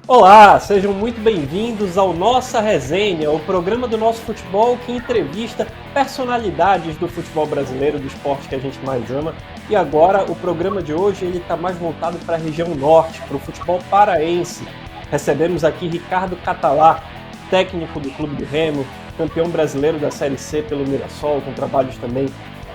Olá, sejam muito bem-vindos ao Nossa Resenha, o programa do nosso futebol que entrevista personalidades do futebol brasileiro, do esporte que a gente mais ama. E agora o programa de hoje ele está mais voltado para a região norte, para o futebol paraense. Recebemos aqui Ricardo Catalá, técnico do Clube do Remo, campeão brasileiro da Série C pelo Mirassol, com trabalhos também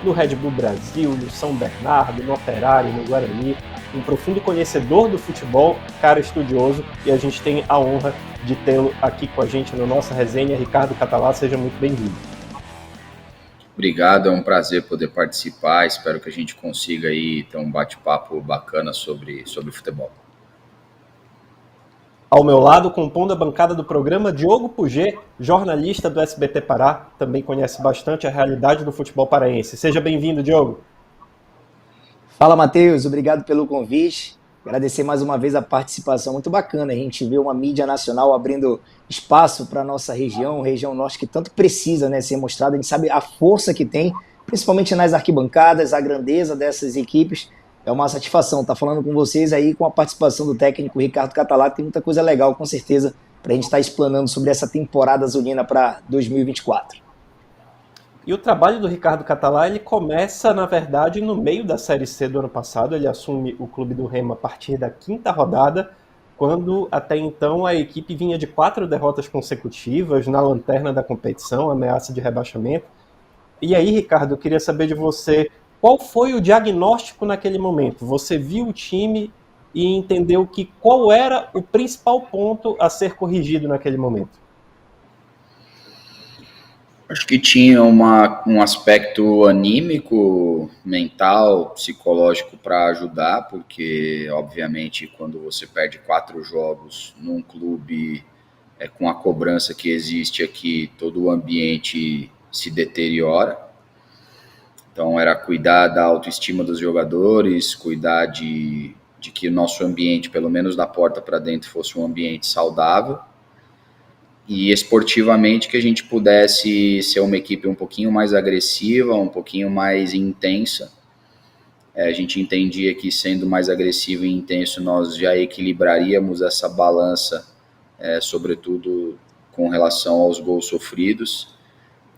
no Red Bull Brasil, no São Bernardo, no Operário, no Guarani. Um profundo conhecedor do futebol, cara estudioso, e a gente tem a honra de tê-lo aqui com a gente na nossa resenha. Ricardo Catalá, seja muito bem-vindo. Obrigado, é um prazer poder participar, espero que a gente consiga aí ter um bate-papo bacana sobre futebol. Ao meu lado, compondo a bancada do programa, Diogo Puget, jornalista do SBT Pará, também conhece bastante a realidade do futebol paraense. Seja bem-vindo, Diogo. Fala, Matheus, obrigado pelo convite. Agradecer mais uma vez a participação, muito bacana. A gente vê uma mídia nacional abrindo espaço para a nossa região norte que tanto precisa, né, ser mostrada. A gente sabe a força que tem, principalmente nas arquibancadas, a grandeza dessas equipes. É uma satisfação estar falando com vocês aí, com a participação do técnico Ricardo Catalá, que tem muita coisa legal, com certeza, para a gente estar explanando sobre essa temporada azulina para 2024. E o trabalho do Ricardo Catalá, ele começa, na verdade, no meio da Série C do ano passado. Ele assume o Clube do Remo a partir da 5ª rodada, quando até então a equipe vinha de 4 derrotas consecutivas na lanterna da competição, ameaça de rebaixamento. E aí, Ricardo, eu queria saber de você, qual foi o diagnóstico naquele momento? Você viu o time e entendeu qual era o principal ponto a ser corrigido naquele momento? Acho que tinha um aspecto anímico, mental, psicológico para ajudar, porque, obviamente, quando você perde 4 jogos num clube com a cobrança que existe aqui, todo o ambiente se deteriora. Então, era cuidar da autoestima dos jogadores, cuidar de que o nosso ambiente, pelo menos da porta para dentro, fosse um ambiente saudável. E esportivamente que a gente pudesse ser uma equipe um pouquinho mais agressiva, um pouquinho mais intensa. A gente entendia que sendo mais agressivo e intenso nós já equilibraríamos essa balança, sobretudo com relação aos gols sofridos,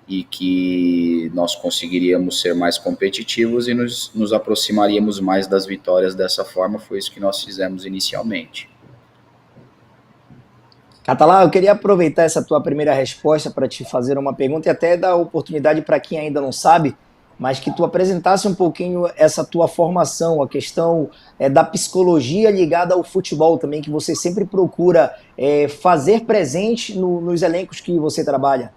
e que nós conseguiríamos ser mais competitivos e nos aproximaríamos mais das vitórias dessa forma. Foi isso que nós fizemos inicialmente. Catalá, eu queria aproveitar essa tua primeira resposta para te fazer uma pergunta e até dar oportunidade para quem ainda não sabe, mas que tu apresentasse um pouquinho essa tua formação, a questão da psicologia ligada ao futebol também, que você sempre procura fazer presente nos elencos que você trabalha.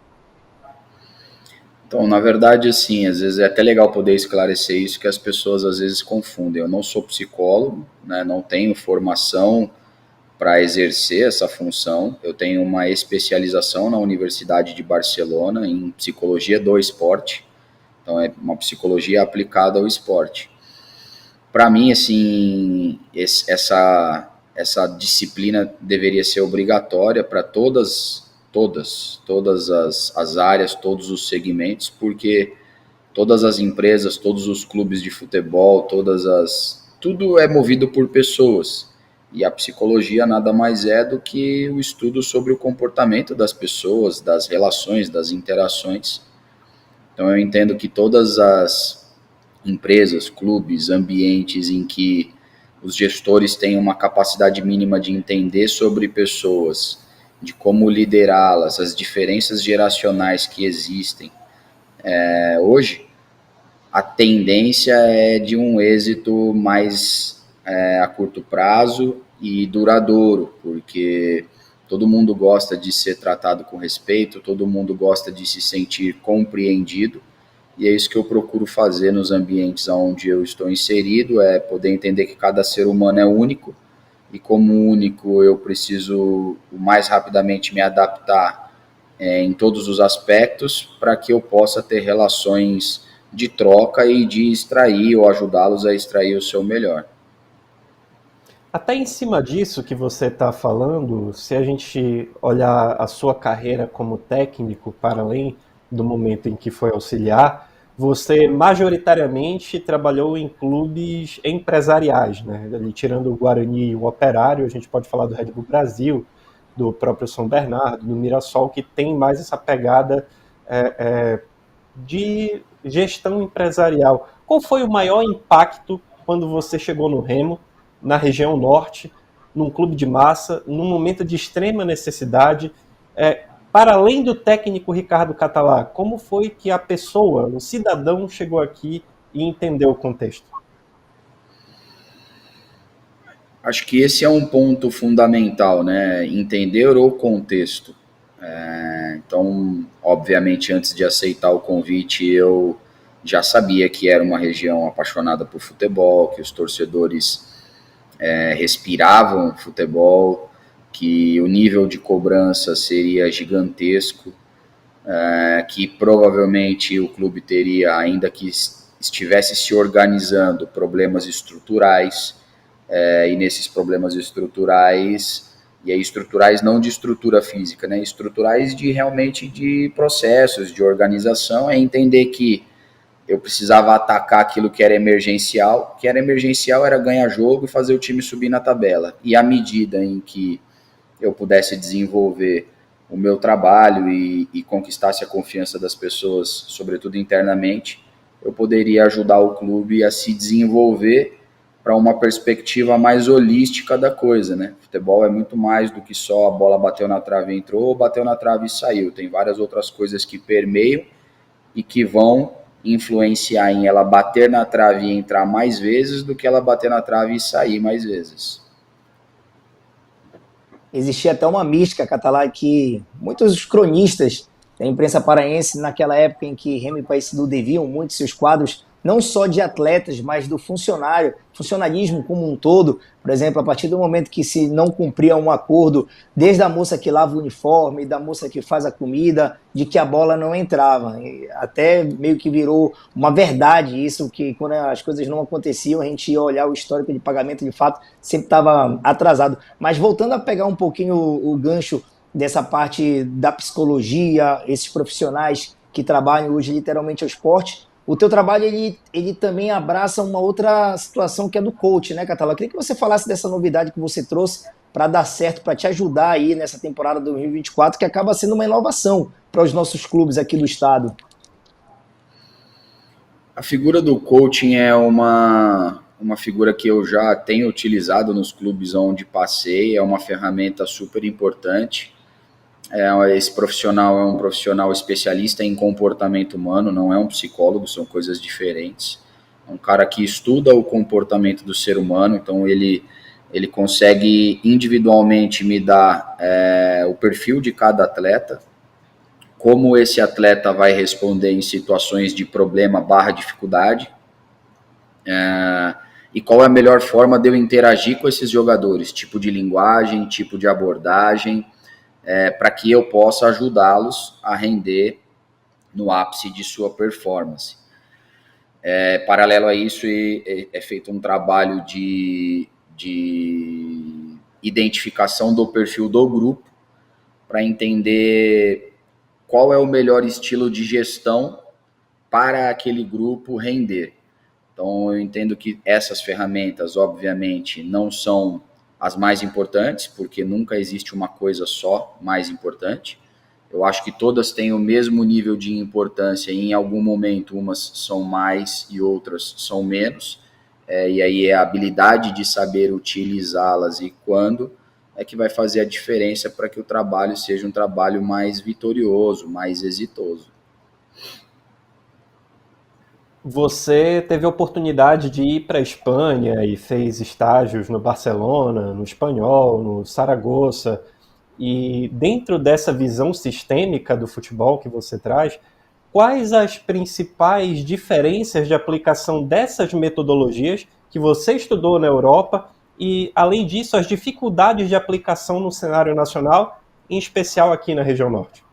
Então, na verdade, assim, às vezes é até legal poder esclarecer isso, que as pessoas às vezes confundem. Eu não sou psicólogo, né, não tenho formação para exercer essa função. Eu tenho uma especialização na Universidade de Barcelona em psicologia do esporte. Então, é uma psicologia aplicada ao esporte. Para mim, assim, essa disciplina deveria ser obrigatória para todas as áreas, todos os segmentos, porque todas as empresas, todos os clubes de futebol, tudo é movido por pessoas. E a psicologia nada mais é do que o estudo sobre o comportamento das pessoas, das relações, das interações. Então eu entendo que todas as empresas, clubes, ambientes em que os gestores têm uma capacidade mínima de entender sobre pessoas, de como liderá-las, as diferenças geracionais que existem hoje, a tendência é de um êxito mais a curto prazo e duradouro, porque todo mundo gosta de ser tratado com respeito, todo mundo gosta de se sentir compreendido, e é isso que eu procuro fazer nos ambientes onde eu estou inserido, é poder entender que cada ser humano é único, e como único eu preciso o mais rapidamente me adaptar em todos os aspectos para que eu possa ter relações de troca e de extrair ou ajudá-los a extrair o seu melhor. Até em cima disso que você está falando, se a gente olhar a sua carreira como técnico, para além do momento em que foi auxiliar, você majoritariamente trabalhou em clubes empresariais, né? Ali, tirando o Guarani e o Operário, a gente pode falar do Red Bull Brasil, do próprio São Bernardo, do Mirassol, que tem mais essa pegada de gestão empresarial. Qual foi o maior impacto quando você chegou no Remo, na região norte, num clube de massa, num momento de extrema necessidade? Para além do técnico Ricardo Catalá, como foi que a pessoa, o cidadão, chegou aqui e entendeu o contexto? Acho que esse é um ponto fundamental, né? Entender o contexto. Então, obviamente, antes de aceitar o convite, eu já sabia que era uma região apaixonada por futebol, que os torcedores respiravam futebol, que o nível de cobrança seria gigantesco, que provavelmente o clube teria, ainda que estivesse se organizando, problemas estruturais, e nesses problemas estruturais, e aí estruturais não de estrutura física, né, estruturais de realmente de processos, de organização, é entender que eu precisava atacar aquilo que era emergencial. O que era emergencial era ganhar jogo e fazer o time subir na tabela. E à medida em que eu pudesse desenvolver o meu trabalho e conquistasse a confiança das pessoas, sobretudo internamente, eu poderia ajudar o clube a se desenvolver para uma perspectiva mais holística da coisa, né? Futebol é muito mais do que só a bola bateu na trave e entrou, ou bateu na trave e saiu. Tem várias outras coisas que permeiam e que vão influenciar em ela bater na trave e entrar mais vezes do que ela bater na trave e sair mais vezes. Existia até uma mística catalã que muitos cronistas da imprensa paraense, naquela época em que Remo e Paysandu deviam muito seus quadros, não só de atletas, mas do funcionalismo como um todo. Por exemplo, a partir do momento que se não cumpria um acordo, desde a moça que lava o uniforme, da moça que faz a comida, de que a bola não entrava. E até meio que virou uma verdade isso, que quando as coisas não aconteciam, a gente ia olhar o histórico de pagamento, de fato, sempre estava atrasado. Mas voltando a pegar um pouquinho o gancho dessa parte da psicologia, esses profissionais que trabalham hoje literalmente ao esporte, o teu trabalho ele também abraça uma outra situação que é do coach, né, Catala? Eu queria que você falasse dessa novidade que você trouxe para dar certo, para te ajudar aí nessa temporada 2024, que acaba sendo uma inovação para os nossos clubes aqui do estado. A figura do coaching é uma figura que eu já tenho utilizado nos clubes onde passei, é uma ferramenta super importante. Esse profissional é um profissional especialista em comportamento humano, não é um psicólogo, são coisas diferentes. É um cara que estuda o comportamento do ser humano, então ele consegue individualmente me dar o perfil de cada atleta, como esse atleta vai responder em situações de problema / dificuldade, e qual é a melhor forma de eu interagir com esses jogadores, tipo de linguagem, tipo de abordagem, para que eu possa ajudá-los a render no ápice de sua performance. Paralelo a isso, é feito um trabalho de identificação do perfil do grupo, para entender qual é o melhor estilo de gestão para aquele grupo render. Então, eu entendo que essas ferramentas, obviamente, não são as mais importantes, porque nunca existe uma coisa só mais importante. Eu acho que todas têm o mesmo nível de importância e em algum momento umas são mais e outras são menos. E aí é a habilidade de saber utilizá-las e quando é que vai fazer a diferença para que o trabalho seja um trabalho mais vitorioso, mais exitoso. Você teve a oportunidade de ir para a Espanha e fez estágios no Barcelona, no Espanhol, no Saragossa. E dentro dessa visão sistêmica do futebol que você traz, quais as principais diferenças de aplicação dessas metodologias que você estudou na Europa e, além disso, as dificuldades de aplicação no cenário nacional, em especial aqui na região norte?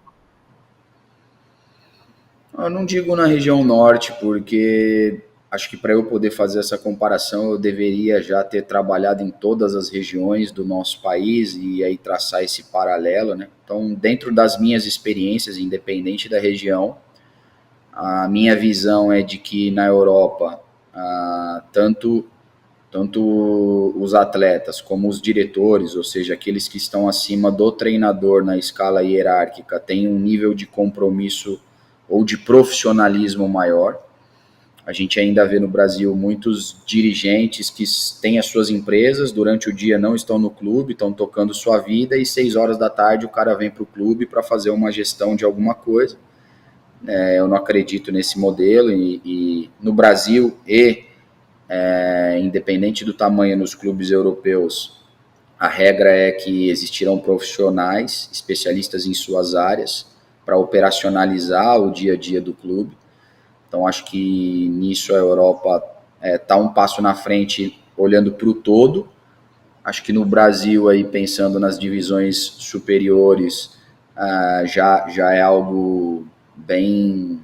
Eu não digo na região norte, porque acho que para eu poder fazer essa comparação, eu deveria já ter trabalhado em todas as regiões do nosso país e aí traçar esse paralelo, né? Então, dentro das minhas experiências, independente da região, A minha visão é de que na Europa, tanto os atletas como os diretores, ou seja, aqueles que estão acima do treinador na escala hierárquica, têm um nível de compromisso ou de profissionalismo maior. A gente ainda vê no Brasil muitos dirigentes que têm as suas empresas, durante o dia não estão no clube, estão tocando sua vida, e 6 horas da tarde o cara vem para o clube para fazer uma gestão de alguma coisa. Eu não acredito nesse modelo, e no Brasil independente do tamanho nos clubes europeus, a regra é que existirão profissionais, especialistas em suas áreas, para operacionalizar o dia a dia do clube. Então, acho que nisso a Europa está um passo na frente, olhando para o todo. Acho que no Brasil, aí, pensando nas divisões superiores, já é algo bem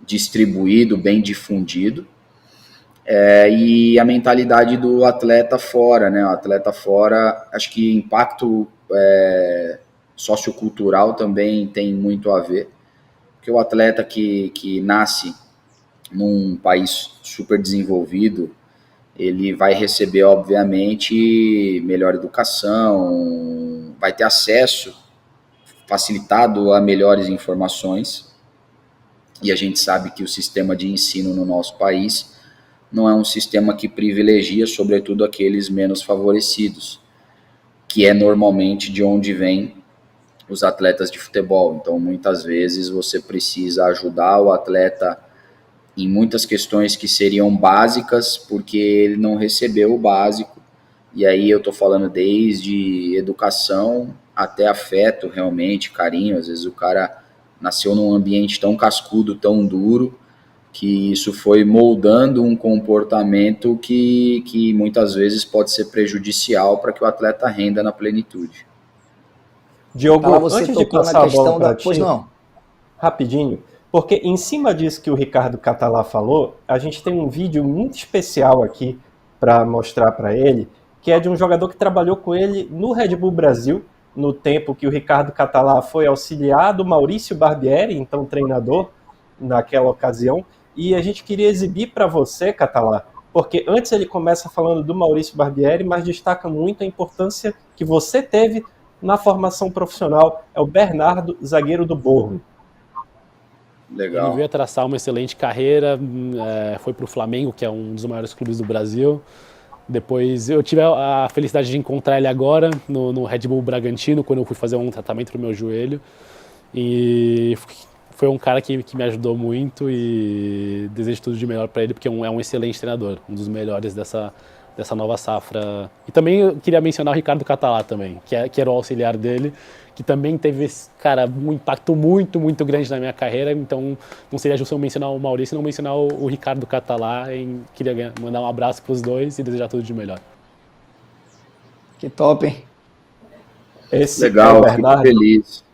distribuído, bem difundido. E a mentalidade do atleta fora, né? O atleta fora, acho que impacto sociocultural também tem muito a ver, porque o atleta que nasce num país super desenvolvido, ele vai receber, obviamente, melhor educação, vai ter acesso facilitado a melhores informações, e a gente sabe que o sistema de ensino no nosso país não é um sistema que privilegia, sobretudo, aqueles menos favorecidos, que é normalmente de onde vêm os atletas de futebol. Então, muitas vezes, você precisa ajudar o atleta em muitas questões que seriam básicas, porque ele não recebeu o básico. E aí eu estou falando desde educação até afeto, realmente, carinho. Às vezes o cara nasceu num ambiente tão cascudo, tão duro, que isso foi moldando um comportamento que muitas vezes pode ser prejudicial para que o atleta renda na plenitude. Diogo, você antes de tocou na passar a bola questão para da... Pois ti, não. rapidinho, porque em cima disso que o Ricardo Catalá falou, a gente tem um vídeo muito especial aqui para mostrar para ele, que é de um jogador que trabalhou com ele no Red Bull Brasil, no tempo que o Ricardo Catalá foi auxiliar do Maurício Barbieri, então treinador, naquela ocasião, e a gente queria exibir para você, Catalá, porque antes ele começa falando do Maurício Barbieri, mas destaca muito a importância que você teve na formação profissional. É o Bernardo, zagueiro do Borro. Legal. Ele veio a traçar uma excelente carreira, foi para o Flamengo, que é um dos maiores clubes do Brasil. Depois eu tive a felicidade de encontrar ele agora no Red Bull Bragantino, quando eu fui fazer um tratamento no meu joelho. E foi um cara que me ajudou muito, e desejo tudo de melhor para ele, porque é um excelente treinador, um dos melhores dessa nova safra. E também eu queria mencionar o Ricardo Catalá também, que era o auxiliar dele, que também teve, cara, um impacto muito, muito grande na minha carreira. Então não seria justo eu mencionar o Maurício e não mencionar o Ricardo Catalá. Queria mandar um abraço para os dois e desejar tudo de melhor. Que top, hein? Esse legal, é o eu fico Bernardo. feliz.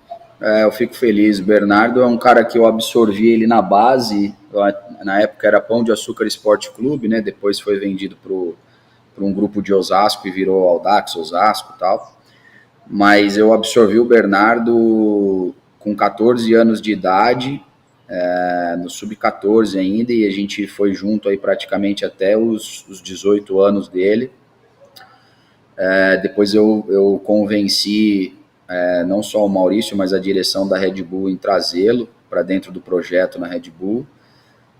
Eu fico feliz. O Bernardo é um cara que eu absorvi ele na base. Na época era Pão de Açúcar Esporte Clube, né? Depois foi vendido para um grupo de Osasco e virou Audax Osasco e tal. Mas eu absorvi o Bernardo com 14 anos de idade, no sub-14 ainda, e a gente foi junto aí praticamente até os 18 anos dele. Depois eu convenci não só o Maurício, mas a direção da Red Bull em trazê-lo para dentro do projeto na Red Bull.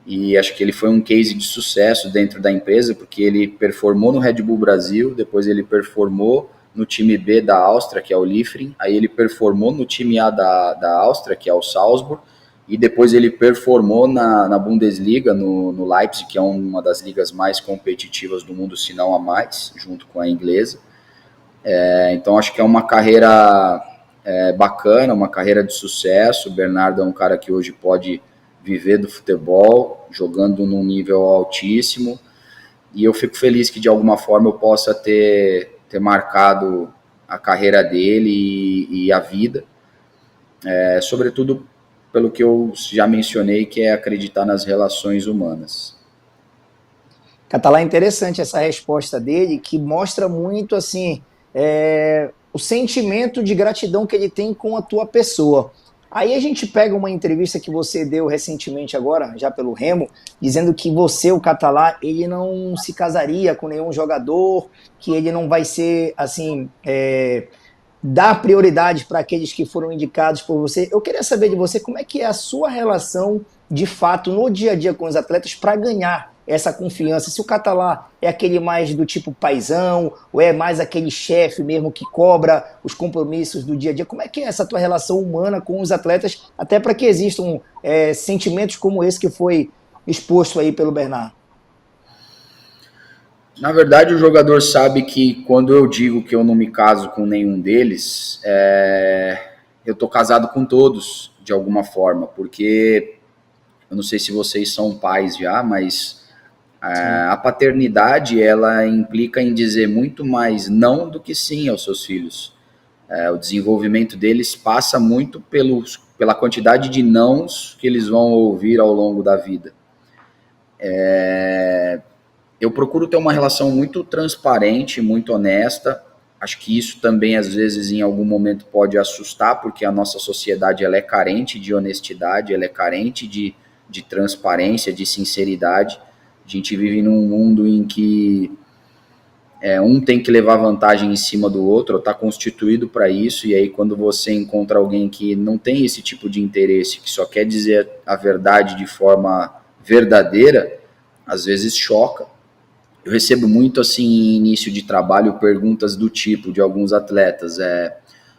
E acho que ele foi um case de sucesso dentro da empresa, porque ele performou no Red Bull Brasil, depois ele performou no time B da Áustria, que é o Liefering, aí ele performou no time A da Áustria, que é o Salzburg, e depois ele performou na Bundesliga, no Leipzig, que é uma das ligas mais competitivas do mundo, se não a mais, junto com a inglesa. Então acho que é uma carreira bacana, uma carreira de sucesso. O Bernardo é um cara que hoje pode viver do futebol, jogando num nível altíssimo, e eu fico feliz que de alguma forma eu possa ter marcado a carreira dele e a vida, sobretudo pelo que eu já mencionei, que é acreditar nas relações humanas. Catalá, é interessante essa resposta dele, que mostra muito assim o sentimento de gratidão que ele tem com a tua pessoa. Aí a gente pega uma entrevista que você deu recentemente agora, já pelo Remo, dizendo que você, o Catalá, ele não se casaria com nenhum jogador, que ele não vai ser, assim, dar prioridade para aqueles que foram indicados por você. Eu queria saber de você como é que é a sua relação, de fato, no dia a dia com os atletas para ganhar essa confiança. Se o Catalá é aquele mais do tipo paizão, ou é mais aquele chefe mesmo que cobra os compromissos do dia a dia, como é que é essa tua relação humana com os atletas, até para que existam sentimentos como esse que foi exposto aí pelo Bernard? Na verdade, o jogador sabe que quando eu digo que eu não me caso com nenhum deles, eu tô casado com todos, de alguma forma, porque eu não sei se vocês são pais já, mas a paternidade, ela implica em dizer muito mais não do que sim aos seus filhos. O desenvolvimento deles passa muito pela quantidade de nãos que eles vão ouvir ao longo da vida. Eu procuro ter uma relação muito transparente, muito honesta. Acho que isso também, às vezes, em algum momento pode assustar, porque a nossa sociedade ela é carente de honestidade, ela é carente de transparência, de sinceridade. A gente vive num mundo em que um tem que levar vantagem em cima do outro, está constituído para isso, e aí quando você encontra alguém que não tem esse tipo de interesse, que só quer dizer a verdade de forma verdadeira, às vezes choca. Eu recebo muito, assim, em início de trabalho, perguntas do tipo de alguns atletas,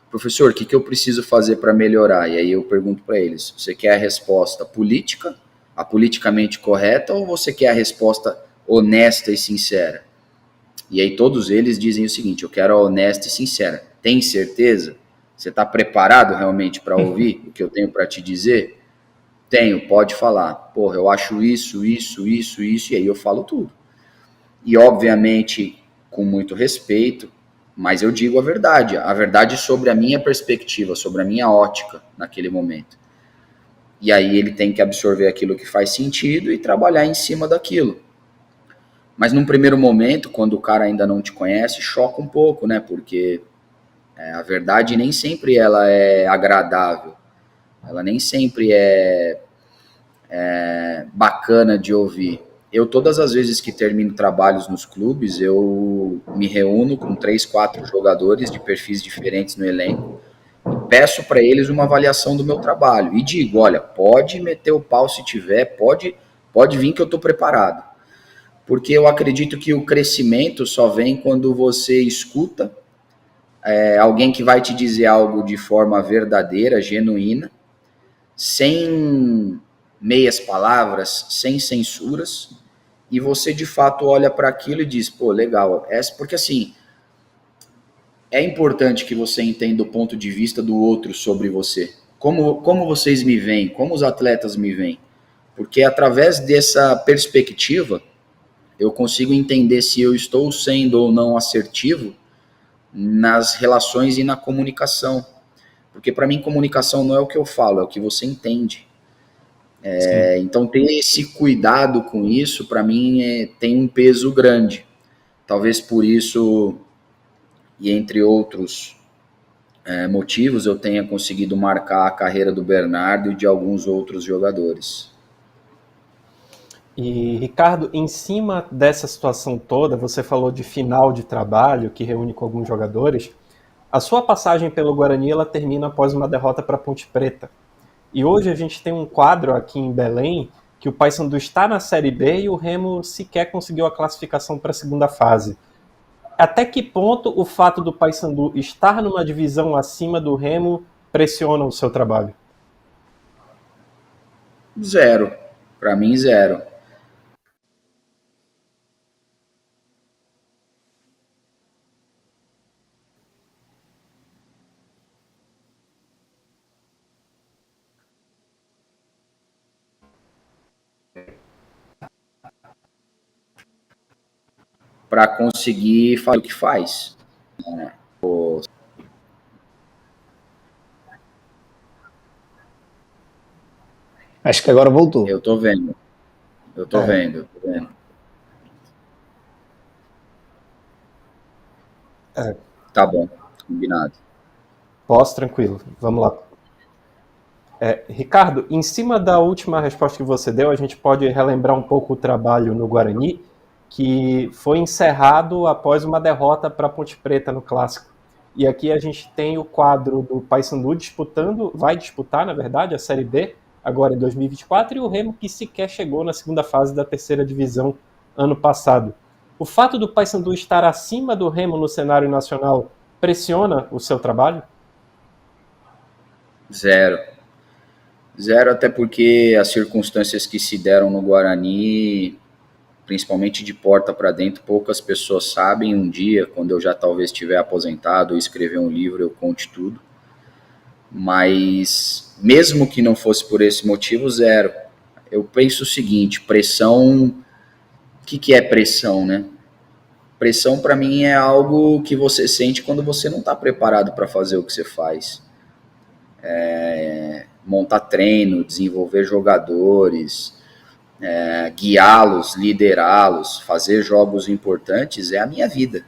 professor, o que eu preciso fazer para melhorar? E aí eu pergunto para eles, você quer a resposta política, a politicamente correta, ou você quer a resposta honesta e sincera? E aí todos eles dizem o seguinte, eu quero a honesta e sincera. Tem certeza? Você está preparado realmente para ouvir o que eu tenho para te dizer? Tenho, pode falar. Porra, eu acho isso, e aí eu falo tudo. E, obviamente, com muito respeito, mas eu digo a verdade sobre a minha perspectiva, sobre a minha ótica naquele momento. E aí ele tem que absorver aquilo que faz sentido e trabalhar em cima daquilo. Mas num primeiro momento, quando o cara ainda não te conhece, choca um pouco, né? Porque a verdade nem sempre ela é agradável, ela nem sempre é bacana de ouvir. Eu, todas as vezes que termino trabalhos nos clubes, eu me reúno com 3, 4 jogadores de perfis diferentes no elenco e peço para eles uma avaliação do meu trabalho. E digo, olha, pode meter o pau se tiver, pode vir que eu estou preparado. Porque eu acredito que o crescimento só vem quando você escuta alguém que vai te dizer algo de forma verdadeira, genuína, sem meias palavras, sem censuras, e você de fato olha para aquilo e diz, pô, legal, porque assim, é importante que você entenda o ponto de vista do outro sobre você. Como vocês me veem, como os atletas me veem, porque através dessa perspectiva, eu consigo entender se eu estou sendo ou não assertivo nas relações e na comunicação. Porque para mim comunicação não é o que eu falo, é o que você entende. Então ter esse cuidado com isso, para mim, tem um peso grande. Talvez por isso, e entre outros motivos, eu tenha conseguido marcar a carreira do Bernardo e de alguns outros jogadores. E, Ricardo, em cima dessa situação toda, você falou de final de trabalho, que reúne com alguns jogadores. A sua passagem pelo Guarani, ela termina após uma derrota para a Ponte Preta. E hoje a gente tem um quadro aqui em Belém que o Paysandu está na Série B e o Remo sequer conseguiu a classificação para a segunda fase. Até que ponto o fato do Paysandu estar numa divisão acima do Remo pressiona o seu trabalho? Zero. Para mim, zero. Para conseguir fazer o que faz. Acho que agora voltou. Eu tô vendo. Eu tô vendo. Tá bom, combinado. Posso, tranquilo. Vamos lá. Ricardo, em cima da última resposta que você deu, a gente pode relembrar um pouco o trabalho no Guarani, que foi encerrado após uma derrota para a Ponte Preta no Clássico. E aqui a gente tem o quadro do Paysandu vai disputar, na verdade, a Série B, agora em 2024, e o Remo que sequer chegou na segunda fase da terceira divisão ano passado. O fato do Paysandu estar acima do Remo no cenário nacional pressiona o seu trabalho? Zero, até porque as circunstâncias que se deram no Guarani, principalmente de porta para dentro, poucas pessoas sabem. Um dia, quando eu já talvez estiver aposentado ou escrever um livro, eu conte tudo. Mas, mesmo que não fosse por esse motivo, zero. Eu penso o seguinte, pressão... O que é pressão, né? Pressão, para mim, é algo que você sente quando você não está preparado para fazer o que você faz. Montar treino, desenvolver jogadores, guiá-los, liderá-los, fazer jogos importantes, é a minha vida.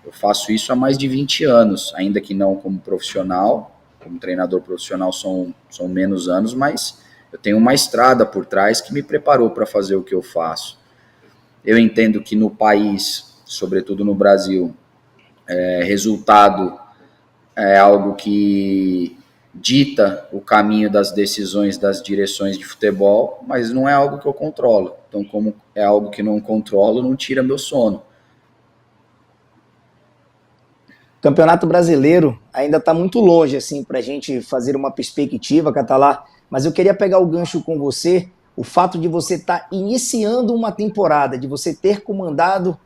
Eu faço isso há mais de 20 anos, ainda que não como profissional, como treinador profissional são menos anos, mas eu tenho uma estrada por trás que me preparou para fazer o que eu faço. Eu entendo que no país, sobretudo no Brasil, resultado é algo que dita o caminho das decisões das direções de futebol, mas não é algo que eu controlo. Então, como é algo que não controlo, não tira meu sono. O Campeonato Brasileiro ainda está muito longe assim, para a gente fazer uma perspectiva, Catalá, mas eu queria pegar o gancho com você, o fato de você estar iniciando uma temporada, de você ter comandado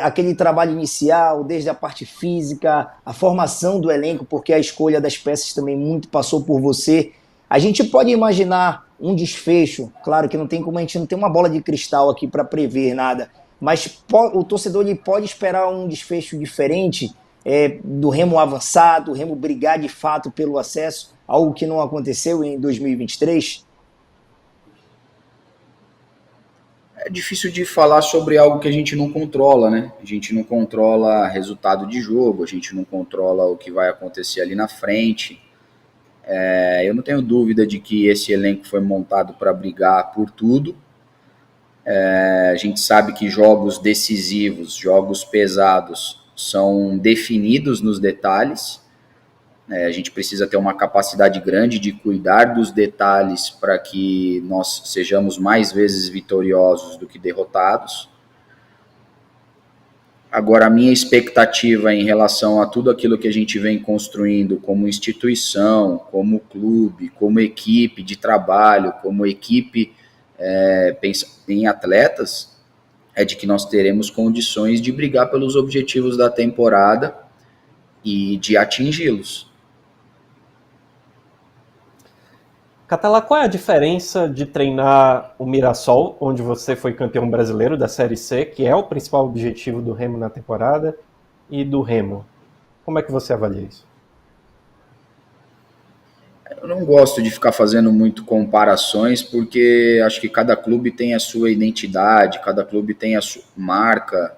aquele trabalho inicial, desde a parte física, a formação do elenco, porque a escolha das peças também muito passou por você. A gente pode imaginar um desfecho, claro que não tem como, a gente não tem uma bola de cristal aqui para prever nada, mas o torcedor ele pode esperar um desfecho diferente do Remo avançar, do Remo brigar de fato pelo acesso, algo que não aconteceu em 2023? É difícil de falar sobre algo que a gente não controla, né? A gente não controla resultado de jogo, a gente não controla o que vai acontecer ali na frente. Eu não tenho dúvida de que esse elenco foi montado para brigar por tudo. A gente sabe que jogos decisivos, jogos pesados, são definidos nos detalhes. A gente precisa ter uma capacidade grande de cuidar dos detalhes para que nós sejamos mais vezes vitoriosos do que derrotados. Agora, a minha expectativa em relação a tudo aquilo que a gente vem construindo como instituição, como clube, como equipe de trabalho, como equipe em atletas, é de que nós teremos condições de brigar pelos objetivos da temporada e de atingi-los. Catalá, qual é a diferença de treinar o Mirassol, onde você foi campeão brasileiro da Série C, que é o principal objetivo do Remo na temporada, e do Remo? Como é que você avalia isso? Eu não gosto de ficar fazendo muito comparações, porque acho que cada clube tem a sua identidade, cada clube tem a sua marca,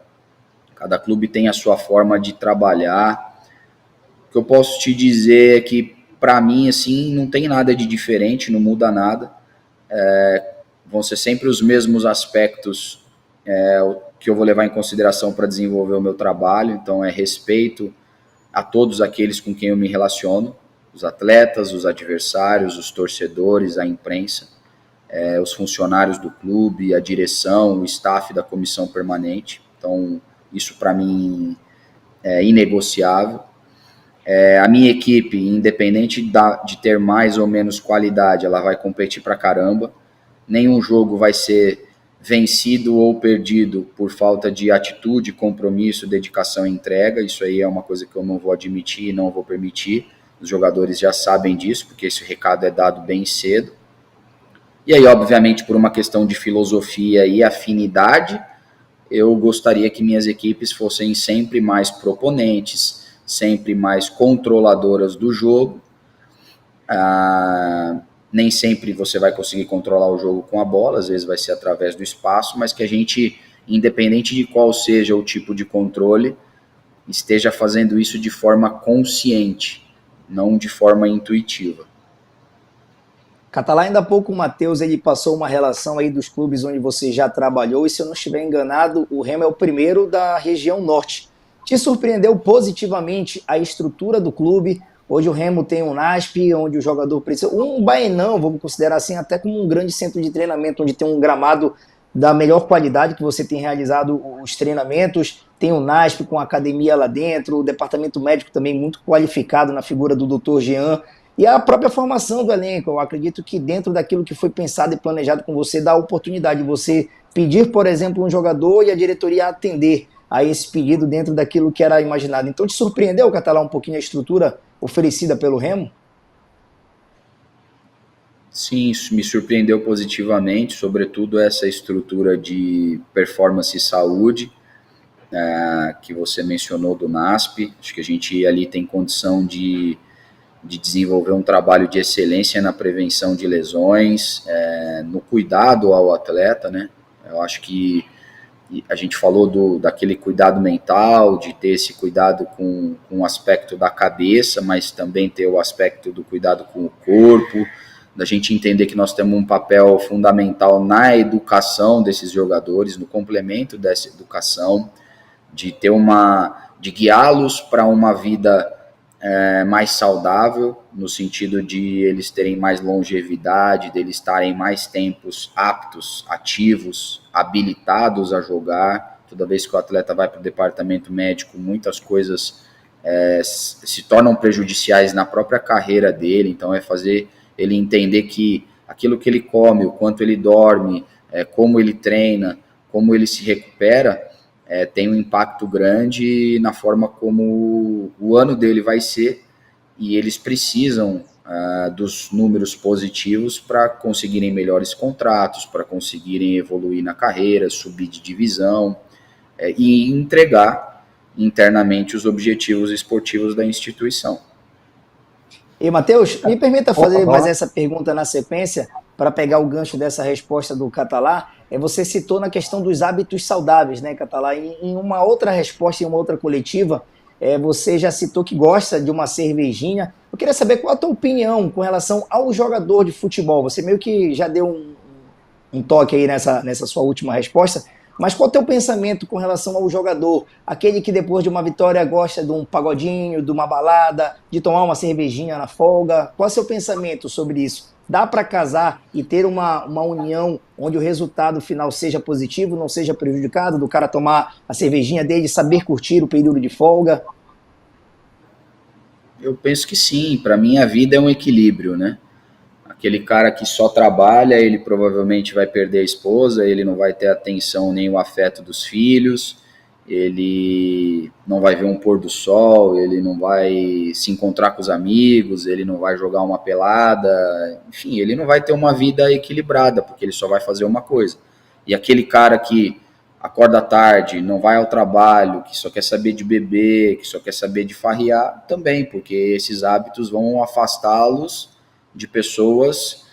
cada clube tem a sua forma de trabalhar. O que eu posso te dizer é que, para mim, assim, não tem nada de diferente, não muda nada. Vão ser sempre os mesmos aspectos que eu vou levar em consideração para desenvolver o meu trabalho. Então, respeito a todos aqueles com quem eu me relaciono, os atletas, os adversários, os torcedores, a imprensa, os funcionários do clube, a direção, o staff da comissão permanente. Então, isso para mim é inegociável. A minha equipe, independente de ter mais ou menos qualidade, ela vai competir pra caramba. Nenhum jogo vai ser vencido ou perdido por falta de atitude, compromisso, dedicação e entrega. Isso aí é uma coisa que eu não vou admitir e não vou permitir. Os jogadores já sabem disso, porque esse recado é dado bem cedo. E aí, obviamente, por uma questão de filosofia e afinidade, eu gostaria que minhas equipes fossem sempre mais proponentes, sempre mais controladoras do jogo. Nem sempre você vai conseguir controlar o jogo com a bola, às vezes vai ser através do espaço, mas que a gente, independente de qual seja o tipo de controle, esteja fazendo isso de forma consciente, não de forma intuitiva. Catalá, ainda há pouco o Matheus ele passou uma relação aí dos clubes onde você já trabalhou, e se eu não estiver enganado, o Remo é o primeiro da região norte. Te surpreendeu positivamente a estrutura do clube? Hoje o Remo tem um NASP, onde o jogador precisa... Um Baenão, vamos considerar assim, até como um grande centro de treinamento, onde tem um gramado da melhor qualidade que você tem realizado os treinamentos, tem o NASP com a academia lá dentro, o departamento médico também muito qualificado na figura do Dr. Jean, e a própria formação do elenco. Eu acredito que dentro daquilo que foi pensado e planejado com você, dá a oportunidade de você pedir, por exemplo, um jogador e a diretoria atender a esse pedido dentro daquilo que era imaginado. Então te surpreendeu, Catalá, um pouquinho a estrutura oferecida pelo Remo? Sim, isso me surpreendeu positivamente, sobretudo essa estrutura de performance e saúde que você mencionou do NASP. Acho que a gente ali tem condição de desenvolver um trabalho de excelência na prevenção de lesões, no cuidado ao atleta, né? Eu acho que a gente falou daquele cuidado mental, de ter esse cuidado com o aspecto da cabeça, mas também ter o aspecto do cuidado com o corpo, da gente entender que nós temos um papel fundamental na educação desses jogadores, no complemento dessa educação, de guiá-los para uma vida mais saudável, no sentido de eles terem mais longevidade, de eles estarem mais tempos aptos, ativos, habilitados a jogar. Toda vez que o atleta vai para o departamento médico, muitas coisas se tornam prejudiciais na própria carreira dele, então é fazer ele entender que aquilo que ele come, o quanto ele dorme, como ele treina, como ele se recupera, tem um impacto grande na forma como o ano dele vai ser, e eles precisam dos números positivos para conseguirem melhores contratos, para conseguirem evoluir na carreira, subir de divisão e entregar internamente os objetivos esportivos da instituição. E, Matheus, me permita fazer mais essa pergunta na sequência, para pegar o gancho dessa resposta do Catalá. Você citou na questão dos hábitos saudáveis, né, Catalá? Em uma outra resposta, em uma outra coletiva, você já citou que gosta de uma cervejinha. Eu queria saber qual a tua opinião com relação ao jogador de futebol. Você meio que já deu um toque aí nessa sua última resposta, mas qual é o teu pensamento com relação ao jogador? Aquele que depois de uma vitória gosta de um pagodinho, de uma balada, de tomar uma cervejinha na folga. Qual é o seu pensamento sobre isso? Dá para casar e ter uma união onde o resultado final seja positivo, não seja prejudicado, do cara tomar a cervejinha dele, saber curtir o período de folga? Eu penso que sim. Para mim, a vida é um equilíbrio, né? Aquele cara que só trabalha, ele provavelmente vai perder a esposa, ele não vai ter atenção nem o afeto dos filhos, ele não vai ver um pôr do sol, ele não vai se encontrar com os amigos, ele não vai jogar uma pelada, enfim, ele não vai ter uma vida equilibrada, porque ele só vai fazer uma coisa. E aquele cara que acorda tarde, não vai ao trabalho, que só quer saber de beber, que só quer saber de farrear, também, porque esses hábitos vão afastá-los de pessoas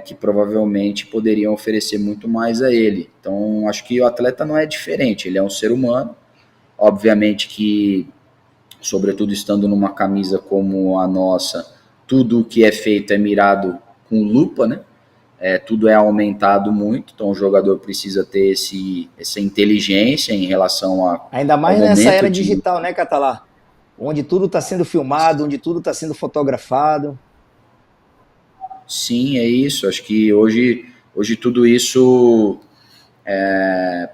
que provavelmente poderiam oferecer muito mais a ele. Então, acho que o atleta não é diferente, ele é um ser humano. Obviamente que, sobretudo estando numa camisa como a nossa, tudo o que é feito é mirado com lupa, né? Tudo é aumentado muito, então o jogador precisa ter essa inteligência em relação a... Ainda mais nessa era digital, né, Catalá? Onde tudo está sendo filmado, onde tudo está sendo fotografado. Sim, é isso. Acho que hoje tudo isso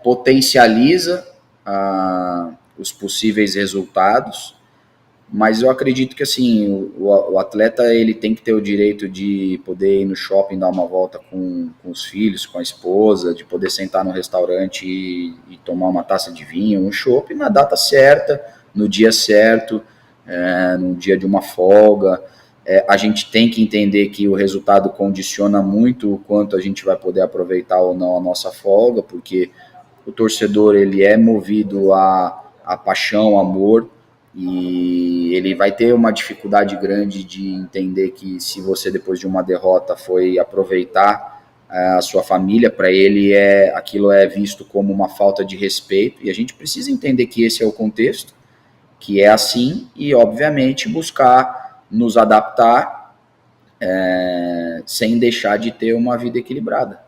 potencializa os possíveis resultados, mas eu acredito que assim, o atleta ele tem que ter o direito de poder ir no shopping, dar uma volta com os filhos, com a esposa, de poder sentar no restaurante e tomar uma taça de vinho, um chopp na data certa, no dia certo, no dia de uma folga. A gente tem que entender que o resultado condiciona muito o quanto a gente vai poder aproveitar ou não a nossa folga, porque o torcedor ele é movido a paixão, amor, e ele vai ter uma dificuldade grande de entender que se você depois de uma derrota foi aproveitar a sua família, para ele aquilo é visto como uma falta de respeito, e a gente precisa entender que esse é o contexto, que é assim, e obviamente buscar nos adaptar sem deixar de ter uma vida equilibrada.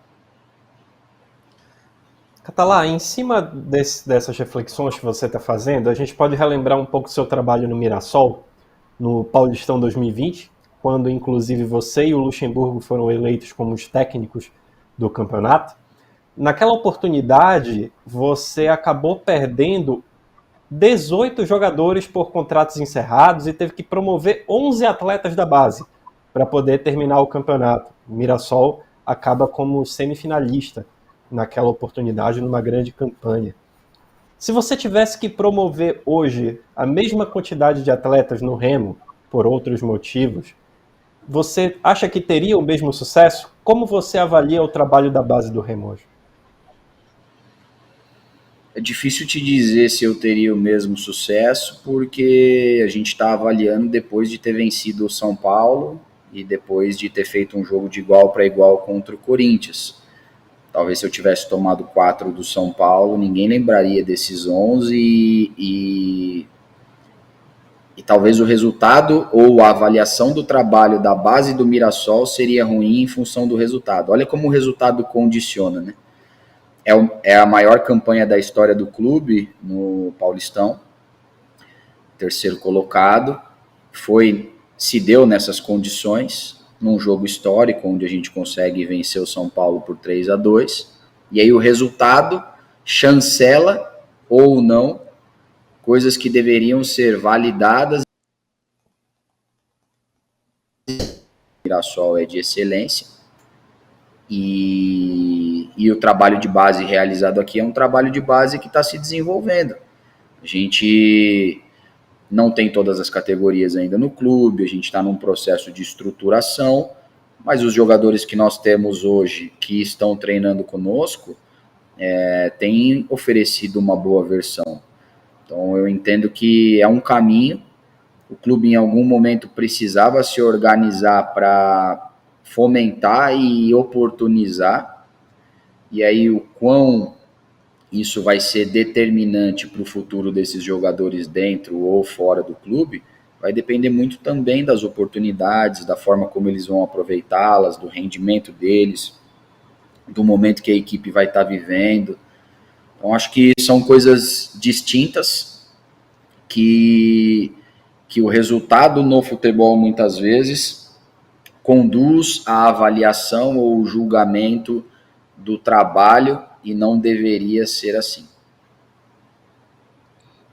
Catalá, em cima dessas reflexões que você está fazendo, a gente pode relembrar um pouco do seu trabalho no Mirassol, no Paulistão 2020, quando inclusive você e o Luxemburgo foram eleitos como os técnicos do campeonato. Naquela oportunidade, você acabou perdendo 18 jogadores por contratos encerrados e teve que promover 11 atletas da base para poder terminar o campeonato. O Mirassol acaba como semifinalista naquela oportunidade, numa grande campanha. Se você tivesse que promover hoje a mesma quantidade de atletas no Remo, por outros motivos, você acha que teria o mesmo sucesso? Como você avalia o trabalho da base do Remo hoje? É difícil te dizer se eu teria o mesmo sucesso, porque a gente está avaliando depois de ter vencido o São Paulo e depois de ter feito um jogo de igual para igual contra o Corinthians. Talvez se eu tivesse tomado 4 do São Paulo, ninguém lembraria desses 11 e talvez o resultado ou a avaliação do trabalho da base do Mirassol seria ruim em função do resultado. Olha como o resultado condiciona, né? É a maior campanha da história do clube no Paulistão, terceiro colocado, se deu nessas condições, num jogo histórico, onde a gente consegue vencer o São Paulo por 3-2, e aí o resultado chancela ou não coisas que deveriam ser validadas. O Mirassol é de excelência, e o trabalho de base realizado aqui é um trabalho de base que está se desenvolvendo. A gente não tem todas as categorias ainda no clube, a gente está num processo de estruturação, mas os jogadores que nós temos hoje, que estão treinando conosco, têm oferecido uma boa versão. Então eu entendo que é um caminho, o clube em algum momento precisava se organizar para fomentar e oportunizar, e aí o quão isso vai ser determinante para o futuro desses jogadores dentro ou fora do clube, vai depender muito também das oportunidades, da forma como eles vão aproveitá-las, do rendimento deles, do momento que a equipe vai estar vivendo. Então acho que são coisas distintas, que o resultado no futebol muitas vezes conduz à avaliação ou julgamento do trabalho, e não deveria ser assim.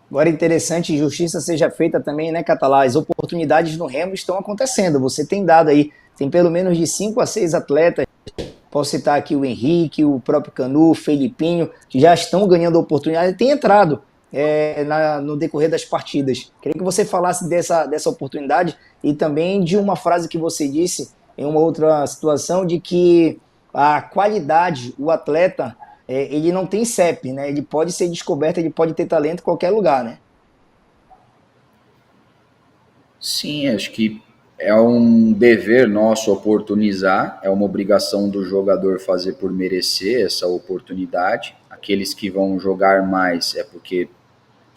Agora, interessante, justiça seja feita também, né, Catalá? As oportunidades no Remo estão acontecendo. Você tem dado aí, tem pelo menos de 5 a 6 atletas. Posso citar aqui o Henrique, o próprio Canu, o Felipinho, que já estão ganhando oportunidade e têm entrado no decorrer das partidas. Queria que você falasse dessa oportunidade e também de uma frase que você disse em uma outra situação, de que a qualidade, o atleta, ele não tem CEP, né? Ele pode ser descoberto, ele pode ter talento em qualquer lugar, né? Sim, acho que é um dever nosso oportunizar, é uma obrigação do jogador fazer por merecer essa oportunidade. Aqueles que vão jogar mais é porque,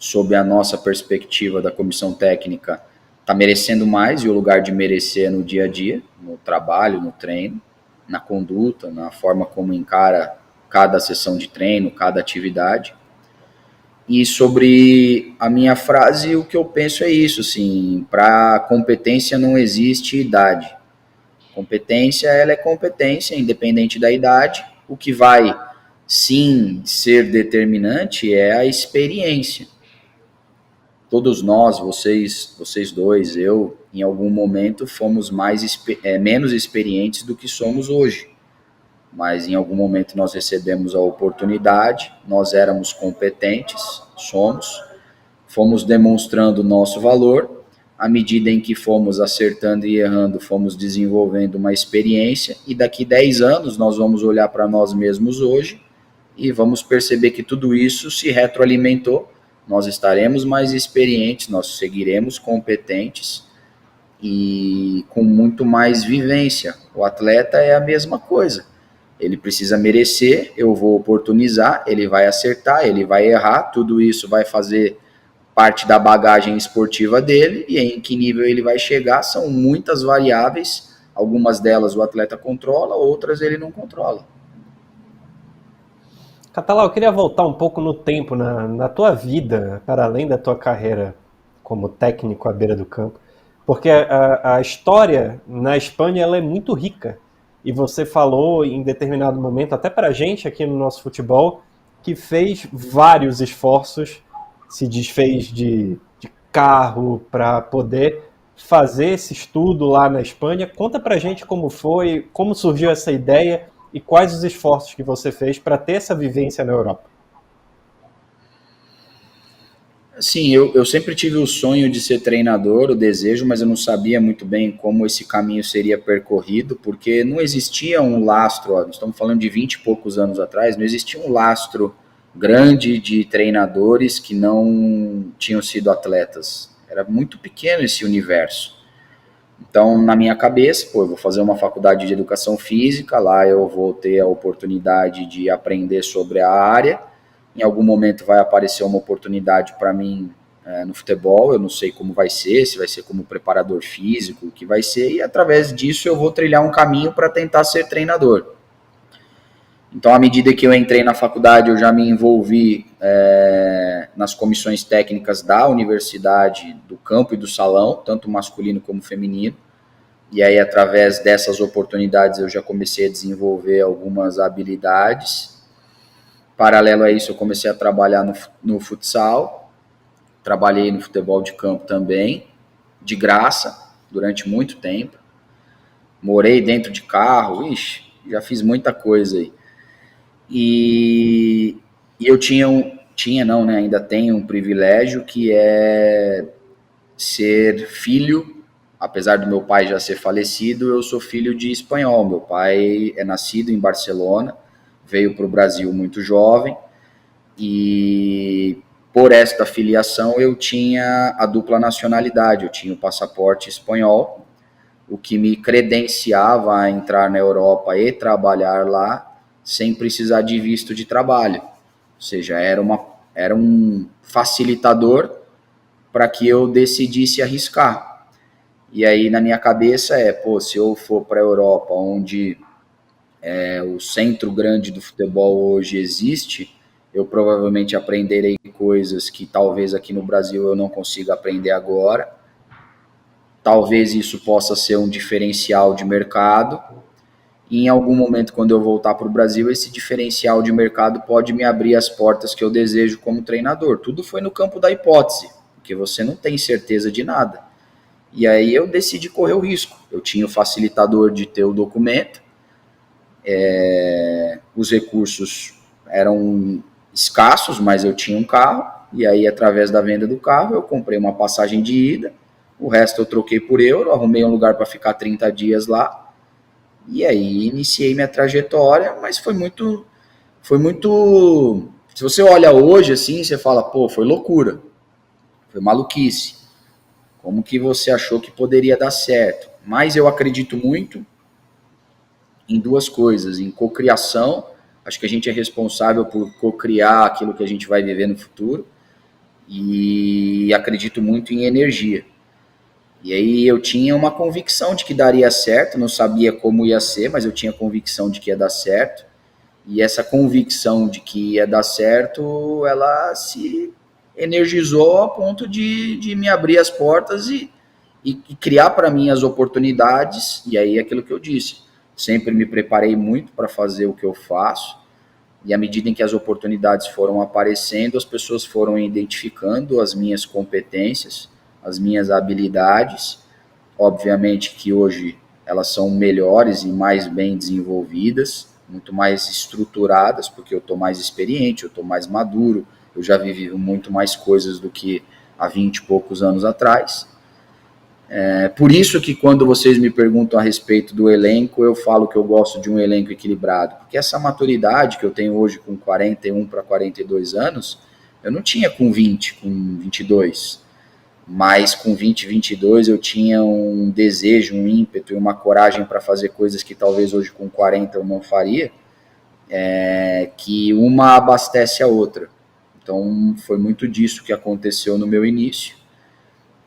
sob a nossa perspectiva da comissão técnica, está merecendo mais, e o lugar de merecer é no dia a dia, no trabalho, no treino, na conduta, na forma como encara cada sessão de treino, cada atividade. E sobre a minha frase, o que eu penso é isso, assim, para competência não existe idade. Competência, ela é competência, independente da idade. O que vai, sim, ser determinante é a experiência. Todos nós, vocês dois, eu, em algum momento fomos menos experientes do que somos hoje. Mas em algum momento nós recebemos a oportunidade, nós éramos competentes, fomos demonstrando o nosso valor. À medida em que fomos acertando e errando, fomos desenvolvendo uma experiência, e daqui 10 anos nós vamos olhar para nós mesmos hoje e vamos perceber que tudo isso se retroalimentou. Nós estaremos mais experientes, nós seguiremos competentes e com muito mais vivência. O atleta é a mesma coisa. Ele precisa merecer, eu vou oportunizar, ele vai acertar, ele vai errar, tudo isso vai fazer parte da bagagem esportiva dele, e em que nível ele vai chegar são muitas variáveis Algumas delas o atleta controla, outras ele não controla. Catalá, eu queria voltar um pouco no tempo, na tua vida, para além da tua carreira como técnico à beira do campo, porque a história na Espanha ela é muito rica, e você falou em determinado momento, até para a gente aqui no nosso futebol, que fez vários esforços, se desfez de carro para poder fazer esse estudo lá na Espanha. Conta pra gente como foi, como surgiu essa ideia e quais os esforços que você fez para ter essa vivência na Europa. Sim, eu sempre tive o sonho de ser treinador, o desejo, mas eu não sabia muito bem como esse caminho seria percorrido, porque não existia um lastro, nós estamos falando de 20 e poucos anos atrás, não existia um lastro grande de treinadores que não tinham sido atletas. Era muito pequeno esse universo. Então, na minha cabeça, eu vou fazer uma faculdade de educação física, lá eu vou ter a oportunidade de aprender sobre a área. Em algum momento vai aparecer uma oportunidade para mim no futebol, eu não sei como vai ser, se vai ser como preparador físico, o que vai ser, e através disso eu vou trilhar um caminho para tentar ser treinador. Então, à medida que eu entrei na faculdade, eu já me envolvi nas comissões técnicas da universidade, do campo e do salão, tanto masculino como feminino. E aí, através dessas oportunidades, eu já comecei a desenvolver algumas habilidades. Paralelo a isso, eu comecei a trabalhar no futsal. Trabalhei no futebol de campo também, de graça, durante muito tempo. Morei dentro de carro, já fiz muita coisa aí. E eu ainda tenho um privilégio que é ser filho, apesar do meu pai já ser falecido, eu sou filho de espanhol. Meu pai é nascido em Barcelona, veio para o Brasil muito jovem, e por esta filiação eu tinha a dupla nacionalidade, eu tinha o passaporte espanhol, o que me credenciava a entrar na Europa e trabalhar lá, sem precisar de visto de trabalho. Ou seja, era um facilitador para que eu decidisse arriscar. E aí, na minha cabeça, se eu for para a Europa, onde o centro grande do futebol hoje existe, eu provavelmente aprenderei coisas que talvez aqui no Brasil eu não consiga aprender agora. Talvez isso possa ser um diferencial de mercado. E em algum momento, quando eu voltar para o Brasil, esse diferencial de mercado pode me abrir as portas que eu desejo como treinador. Tudo foi no campo da hipótese, porque você não tem certeza de nada. E aí eu decidi correr o risco. Eu tinha o facilitador de ter o documento, os recursos eram escassos, mas eu tinha um carro, e aí através da venda do carro eu comprei uma passagem de ida, o resto eu troquei por euro, arrumei um lugar para ficar 30 dias lá, e aí iniciei minha trajetória, mas foi muito, se você olha hoje assim, você fala, foi loucura, foi maluquice, como que você achou que poderia dar certo? Mas eu acredito muito em duas coisas, em cocriação, acho que a gente é responsável por cocriar aquilo que a gente vai viver no futuro, e acredito muito em energia. E aí eu tinha uma convicção de que daria certo, não sabia como ia ser, mas eu tinha convicção de que ia dar certo. E essa convicção de que ia dar certo, ela se energizou a ponto de me abrir as portas e criar para mim as oportunidades. E aí aquilo que eu disse, sempre me preparei muito para fazer o que eu faço. E à medida em que as oportunidades foram aparecendo, as pessoas foram identificando as minhas competências, as minhas habilidades. Obviamente que hoje elas são melhores e mais bem desenvolvidas, muito mais estruturadas, porque eu estou mais experiente, eu estou mais maduro, eu já vivi muito mais coisas do que há 20 e poucos anos atrás. Por isso que quando vocês me perguntam a respeito do elenco, eu falo que eu gosto de um elenco equilibrado, porque essa maturidade que eu tenho hoje com 41 para 42 anos, eu não tinha com 20, com 22, mas com 20, 22 eu tinha um desejo, um ímpeto e uma coragem para fazer coisas que talvez hoje com 40 eu não faria, que uma abastece a outra. Então foi muito disso que aconteceu no meu início.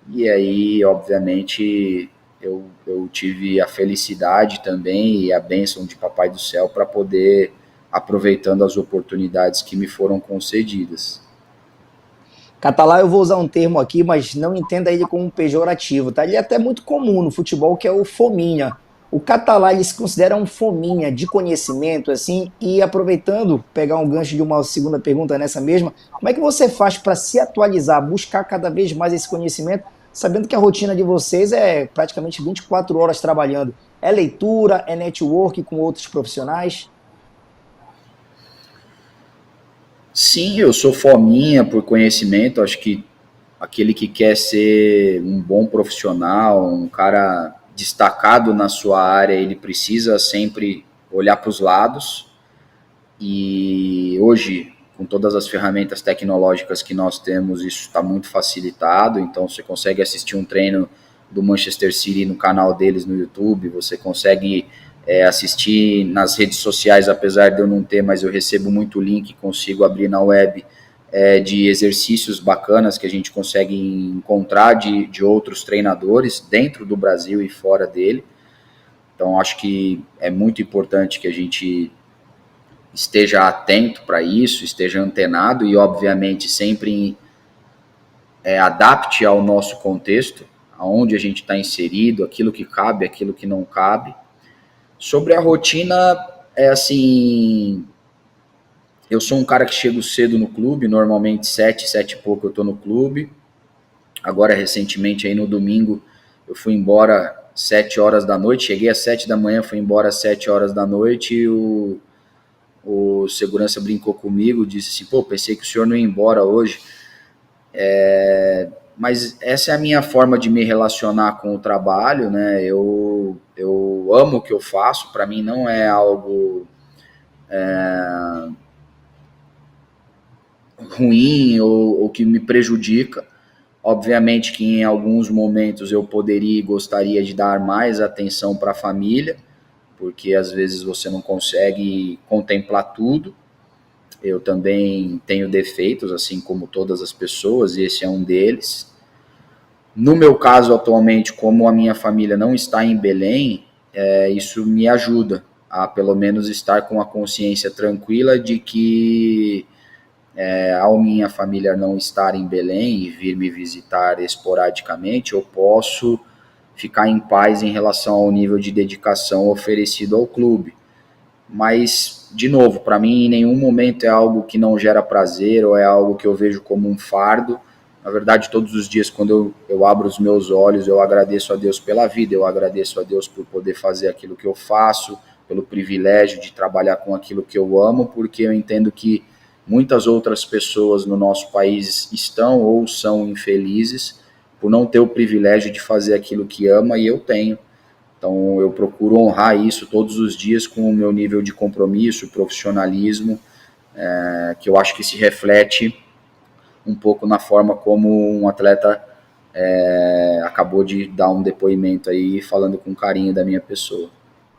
E aí, obviamente, eu tive a felicidade também e a bênção de Papai do Céu para poder aproveitando as oportunidades que me foram concedidas. Catalá, eu vou usar um termo aqui, mas não entenda ele como um pejorativo, tá? Ele é até muito comum no futebol, que é o fominha. O catalá, ele se considera um fominha de conhecimento, assim, e aproveitando, pegar um gancho de uma segunda pergunta nessa mesma, como é que você faz para se atualizar, buscar cada vez mais esse conhecimento, sabendo que a rotina de vocês é praticamente 24 horas trabalhando? É leitura, é network com outros profissionais? Sim, eu sou fominha por conhecimento, acho que aquele que quer ser um bom profissional, um cara destacado na sua área, ele precisa sempre olhar para os lados, e hoje, com todas as ferramentas tecnológicas que nós temos, isso está muito facilitado, então você consegue assistir um treino do Manchester City no canal deles no YouTube, você consegue assistir nas redes sociais, apesar de eu não ter, mas eu recebo muito link, consigo abrir na web de exercícios bacanas que a gente consegue encontrar de outros treinadores dentro do Brasil e fora dele. Então acho que é muito importante que a gente esteja atento para isso, esteja antenado e obviamente sempre adapte ao nosso contexto, aonde a gente está inserido, aquilo que cabe, aquilo que não cabe. Sobre a rotina, assim, eu sou um cara que chego cedo no clube, normalmente 7 e pouco eu estou no clube. Agora, recentemente, aí no domingo, eu fui embora 7 horas da noite, cheguei às 7 da manhã, fui embora às 7 horas da noite e o segurança brincou comigo, disse assim, pô, pensei que o senhor não ia embora hoje. Mas essa é a minha forma de me relacionar com o trabalho, né? Eu amo o que eu faço, para mim não é algo ruim ou que me prejudica. Obviamente que em alguns momentos eu poderia e gostaria de dar mais atenção para a família, porque às vezes você não consegue contemplar tudo. Eu também tenho defeitos, assim como todas as pessoas, e esse é um deles. No meu caso, atualmente, como a minha família não está em Belém, isso me ajuda a, pelo menos, estar com a consciência tranquila de que, ao minha família não estar em Belém e vir me visitar esporadicamente, eu posso ficar em paz em relação ao nível de dedicação oferecido ao clube. Mas, de novo, para mim, em nenhum momento é algo que não gera prazer ou é algo que eu vejo como um fardo. Na verdade, todos os dias, quando eu abro os meus olhos, eu agradeço a Deus pela vida, eu agradeço a Deus por poder fazer aquilo que eu faço, pelo privilégio de trabalhar com aquilo que eu amo, porque eu entendo que muitas outras pessoas no nosso país estão ou são infelizes por não ter o privilégio de fazer aquilo que ama, e eu tenho. Então eu procuro honrar isso todos os dias com o meu nível de compromisso, profissionalismo, que eu acho que se reflete um pouco na forma como um atleta acabou de dar um depoimento aí, falando com carinho da minha pessoa.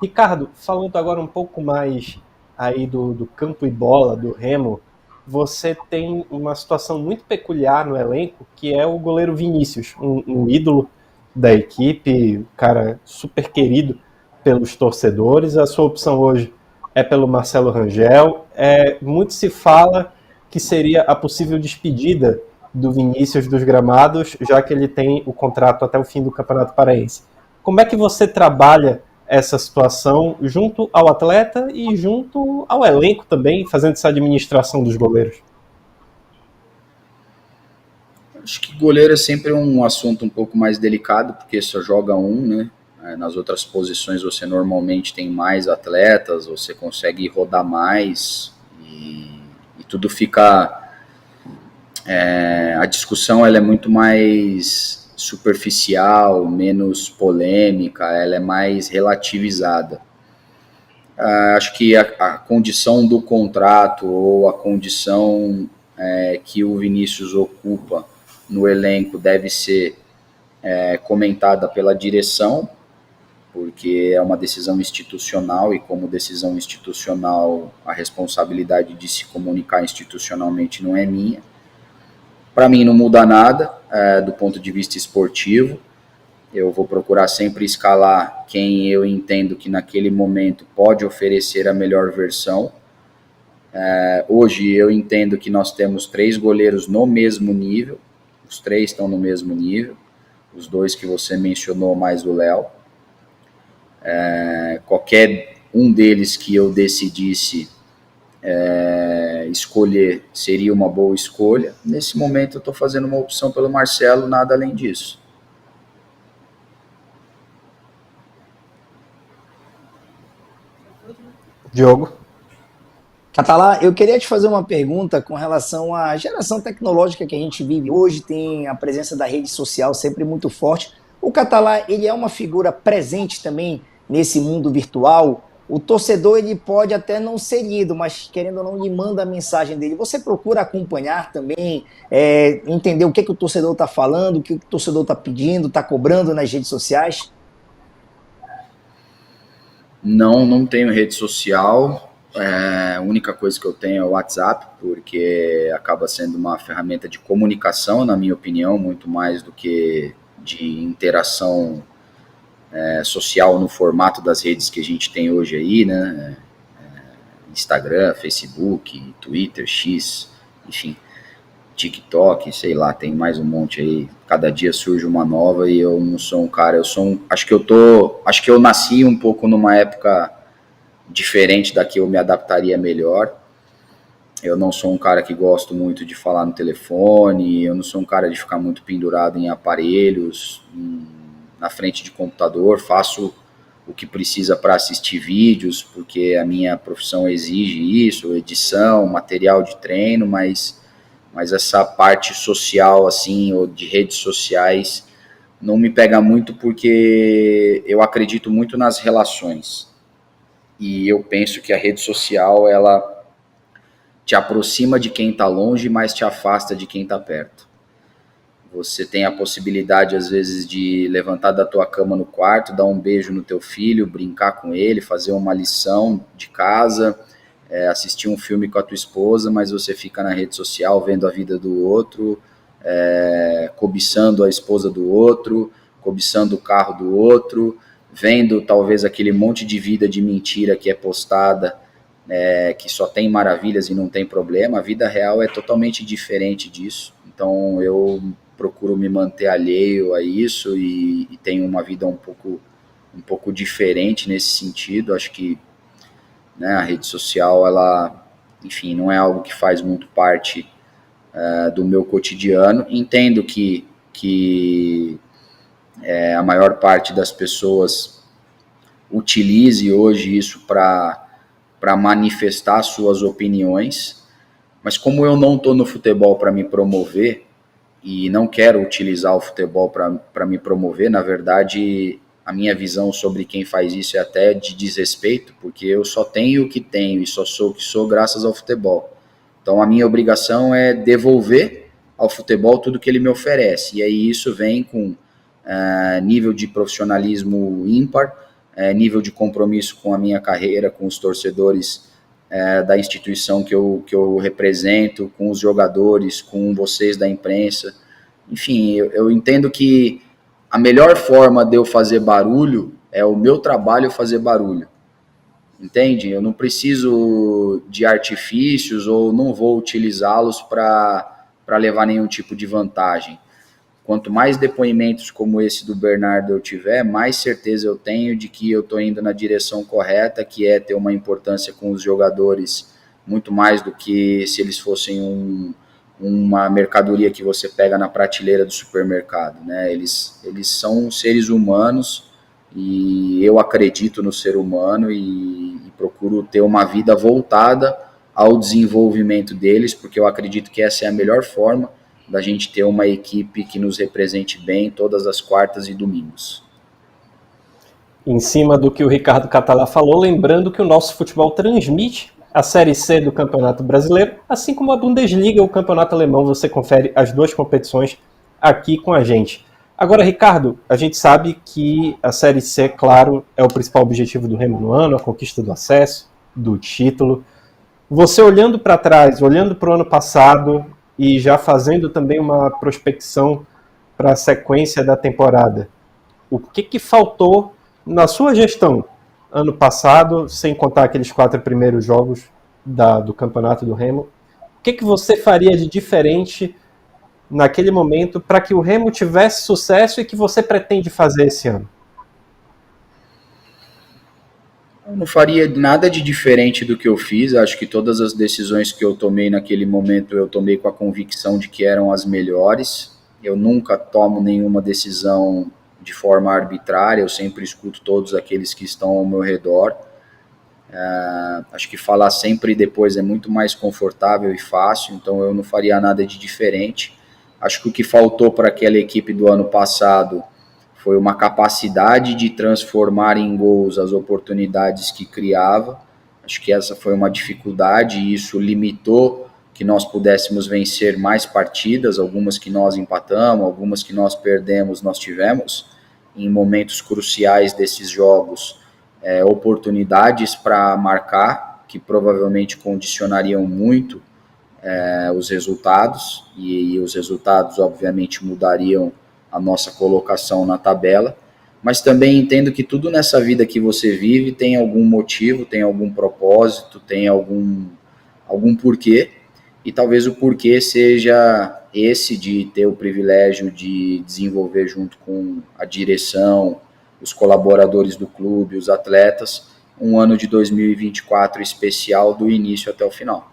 Ricardo, falando agora um pouco mais aí do campo e bola, do Remo, você tem uma situação muito peculiar no elenco, que é o goleiro Vinícius, um ídolo da equipe, cara super querido pelos torcedores. A sua opção hoje é pelo Marcelo Rangel. Muito se fala que seria a possível despedida do Vinícius dos gramados, já que ele tem o contrato até o fim do Campeonato Paraense. Como é que você trabalha essa situação junto ao atleta e junto ao elenco também, fazendo essa administração dos goleiros? Acho que goleiro é sempre um assunto um pouco mais delicado, porque só joga um, né? Nas outras posições você normalmente tem mais atletas, você consegue rodar mais e tudo fica... a discussão ela é muito mais superficial, menos polêmica, ela é mais relativizada. Acho que a condição do contrato ou a condição que o Vinícius ocupa no elenco deve ser comentada pela direção, porque é uma decisão institucional e como decisão institucional a responsabilidade de se comunicar institucionalmente não é minha. Para mim não muda nada do ponto de vista esportivo. Eu vou procurar sempre escalar quem eu entendo que naquele momento pode oferecer a melhor versão. Hoje eu entendo que nós temos 3 goleiros no mesmo nível, os 3 estão no mesmo nível, os 2 que você mencionou mais o Léo. Qualquer um deles que eu decidisse escolher seria uma boa escolha. Nesse momento eu estou fazendo uma opção pelo Marcelo, nada além disso. Diogo? Catalá, eu queria te fazer uma pergunta com relação à geração tecnológica que a gente vive hoje, tem a presença da rede social sempre muito forte. O Catalá, ele é uma figura presente também nesse mundo virtual. O torcedor, ele pode até não ser lido, mas querendo ou não, lhe manda a mensagem dele. Você procura acompanhar também, entender o que o torcedor está falando, o que o torcedor está pedindo, está cobrando nas redes sociais? Não tenho rede social. A única coisa que eu tenho é o WhatsApp, porque acaba sendo uma ferramenta de comunicação, na minha opinião, muito mais do que de interação social no formato das redes que a gente tem hoje aí, né? Instagram, Facebook, Twitter, X, enfim, TikTok, sei lá, tem mais um monte aí. Cada dia surge uma nova e eu não sou um cara, acho que eu nasci um pouco numa época diferente da que eu me adaptaria melhor. Eu não sou um cara que gosto muito de falar no telefone, eu não sou um cara de ficar muito pendurado em aparelhos, na frente de computador. Faço o que precisa para assistir vídeos, porque a minha profissão exige isso, edição, material de treino, mas essa parte social, assim, ou de redes sociais, não me pega muito, porque eu acredito muito nas relações. E eu penso que a rede social, ela te aproxima de quem está longe, mas te afasta de quem está perto. Você tem a possibilidade, às vezes, de levantar da tua cama no quarto, dar um beijo no teu filho, brincar com ele, fazer uma lição de casa, assistir um filme com a tua esposa, mas você fica na rede social vendo a vida do outro, cobiçando a esposa do outro, cobiçando o carro do outro, vendo talvez aquele monte de vida de mentira que é postada, que só tem maravilhas e não tem problema. A vida real é totalmente diferente disso. Então eu procuro me manter alheio a isso e tenho uma vida um pouco diferente nesse sentido. Acho que, né, a rede social, ela, enfim, não é algo que faz muito parte do meu cotidiano. Entendo que a maior parte das pessoas utilize hoje isso para manifestar suas opiniões, mas como eu não estou no futebol para me promover e não quero utilizar o futebol para me promover, na verdade, a minha visão sobre quem faz isso é até de desrespeito, porque eu só tenho o que tenho e só sou o que sou graças ao futebol. Então a minha obrigação é devolver ao futebol tudo que ele me oferece, e aí isso vem com nível de profissionalismo ímpar, nível de compromisso com a minha carreira, com os torcedores da instituição que eu represento, com os jogadores, com vocês da imprensa. Enfim, eu entendo que a melhor forma de eu fazer barulho é o meu trabalho fazer barulho. Entende? Eu não preciso de artifícios ou não vou utilizá-los para levar nenhum tipo de vantagem. Quanto mais depoimentos como esse do Bernardo eu tiver, mais certeza eu tenho de que eu estou indo na direção correta, que é ter uma importância com os jogadores, muito mais do que se eles fossem uma mercadoria que você pega na prateleira do supermercado, né? Eles são seres humanos e eu acredito no ser humano e procuro ter uma vida voltada ao desenvolvimento deles, porque eu acredito que essa é a melhor forma da gente ter uma equipe que nos represente bem todas as quartas e domingos. Em cima do que o Ricardo Catalá falou, lembrando que o nosso futebol transmite a Série C do Campeonato Brasileiro, assim como a Bundesliga, o Campeonato Alemão. Você confere as duas competições aqui com a gente. Agora, Ricardo, a gente sabe que a Série C, claro, é o principal objetivo do Remo no ano, a conquista do acesso, do título. Você olhando para trás, olhando para o ano passado e já fazendo também uma prospecção para a sequência da temporada, O que faltou na sua gestão ano passado, sem contar aqueles 4 primeiros jogos do campeonato do Remo? O que você faria de diferente naquele momento para que o Remo tivesse sucesso e que você pretende fazer esse ano? Eu não faria nada de diferente do que eu fiz. Acho que todas as decisões que eu tomei naquele momento, eu tomei com a convicção de que eram as melhores. Eu nunca tomo nenhuma decisão de forma arbitrária, eu sempre escuto todos aqueles que estão ao meu redor. Acho que falar sempre depois é muito mais confortável e fácil, então eu não faria nada de diferente. Acho que o que faltou para aquela equipe do ano passado foi uma capacidade de transformar em gols as oportunidades que criava. Acho que essa foi uma dificuldade e isso limitou que nós pudéssemos vencer mais partidas, algumas que nós empatamos, algumas que nós perdemos, nós tivemos em momentos cruciais desses jogos oportunidades para marcar, que provavelmente condicionariam muito os resultados, e os resultados obviamente mudariam a nossa colocação na tabela, mas também entendo que tudo nessa vida que você vive tem algum motivo, tem algum propósito, tem algum porquê, e talvez o porquê seja esse de ter o privilégio de desenvolver junto com a direção, os colaboradores do clube, os atletas, um ano de 2024 especial do início até o final.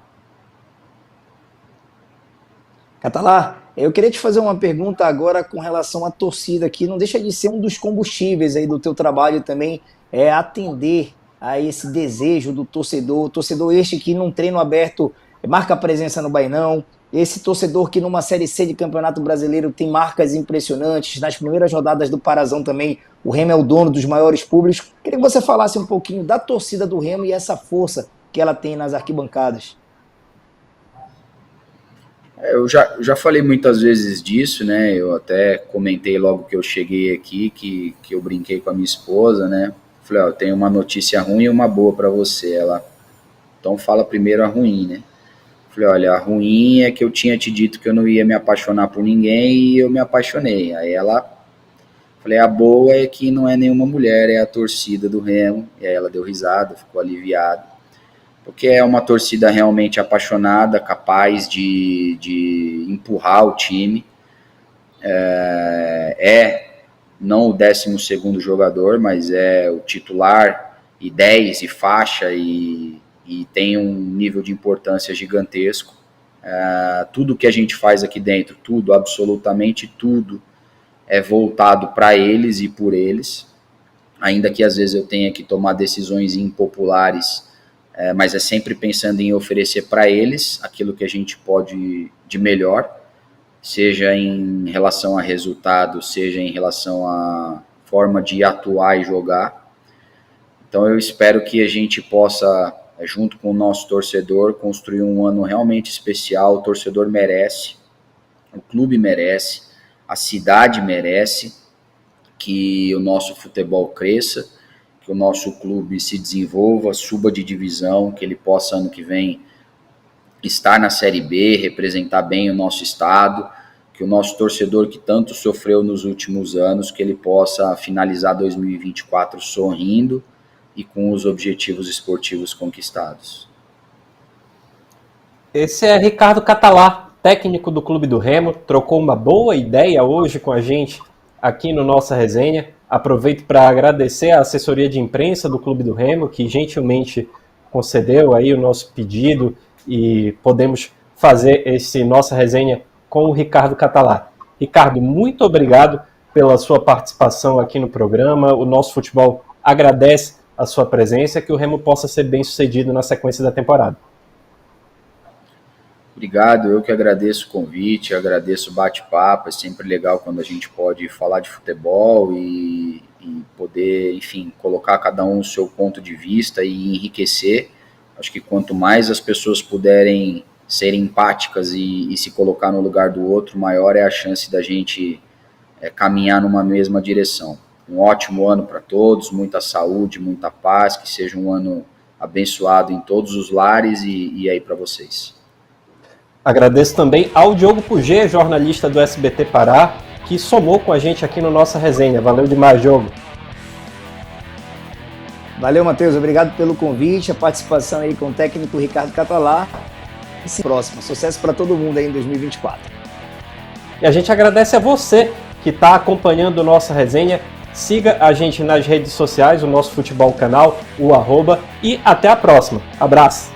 Catalá, eu queria te fazer uma pergunta agora com relação à torcida, que não deixa de ser um dos combustíveis aí do teu trabalho também, é atender a esse desejo do torcedor este que num treino aberto marca presença no Bainão, esse torcedor que numa Série C de Campeonato Brasileiro tem marcas impressionantes, nas primeiras rodadas do Parazão também, o Remo é o dono dos maiores públicos. Queria que você falasse um pouquinho da torcida do Remo e essa força que ela tem nas arquibancadas. Eu já falei muitas vezes disso, né? Eu até comentei logo que eu cheguei aqui, que eu brinquei com a minha esposa, né? Falei, eu tenho uma notícia ruim e uma boa para você. Ela, então fala primeiro a ruim, né? Falei, olha, a ruim é que eu tinha te dito que eu não ia me apaixonar por ninguém e eu me apaixonei. Aí falei, a boa é que não é nenhuma mulher, é a torcida do Remo. E aí ela deu risada, ficou aliviada. Porque é uma torcida realmente apaixonada, capaz de empurrar o time. Não o 12º jogador, mas é o titular e 10 e faixa e tem um nível de importância gigantesco. Tudo que a gente faz aqui dentro, tudo, absolutamente tudo, é voltado para eles e por eles. Ainda que às vezes eu tenha que tomar decisões impopulares, mas é sempre pensando em oferecer para eles aquilo que a gente pode de melhor, seja em relação a resultado, seja em relação à forma de atuar e jogar. Então eu espero que a gente possa, junto com o nosso torcedor, construir um ano realmente especial. O torcedor merece, o clube merece, a cidade merece que o nosso futebol cresça, que o nosso clube se desenvolva, suba de divisão, que ele possa ano que vem estar na Série B, representar bem o nosso estado, que o nosso torcedor que tanto sofreu nos últimos anos, que ele possa finalizar 2024 sorrindo e com os objetivos esportivos conquistados. Esse é Ricardo Catalá, técnico do Clube do Remo, trocou uma boa ideia hoje com a gente aqui no Nossa Resenha. Aproveito para agradecer a assessoria de imprensa do Clube do Remo, que gentilmente concedeu aí o nosso pedido e podemos fazer esse Nossa Resenha com o Ricardo Catalá. Ricardo, muito obrigado pela sua participação aqui no programa. O nosso futebol agradece a sua presença, que o Remo possa ser bem sucedido na sequência da temporada. Obrigado, eu que agradeço o convite, agradeço o bate-papo. É sempre legal quando a gente pode falar de futebol e poder, enfim, colocar cada um o seu ponto de vista e enriquecer. Acho que quanto mais as pessoas puderem ser empáticas e se colocar no lugar do outro, maior é a chance da gente caminhar numa mesma direção. Um ótimo ano para todos, muita saúde, muita paz, que seja um ano abençoado em todos os lares e aí para vocês. Agradeço também ao Diogo Puget, jornalista do SBT Pará, que somou com a gente aqui no Nossa Resenha. Valeu demais, Diogo. Valeu, Matheus. Obrigado pelo convite, a participação aí com o técnico Ricardo Catalá. E se próximo. Sucesso para todo mundo aí em 2024. E a gente agradece a você que está acompanhando Nossa Resenha. Siga a gente nas redes sociais, o nosso Futebol Canal, o @, e até a próxima. Abraço!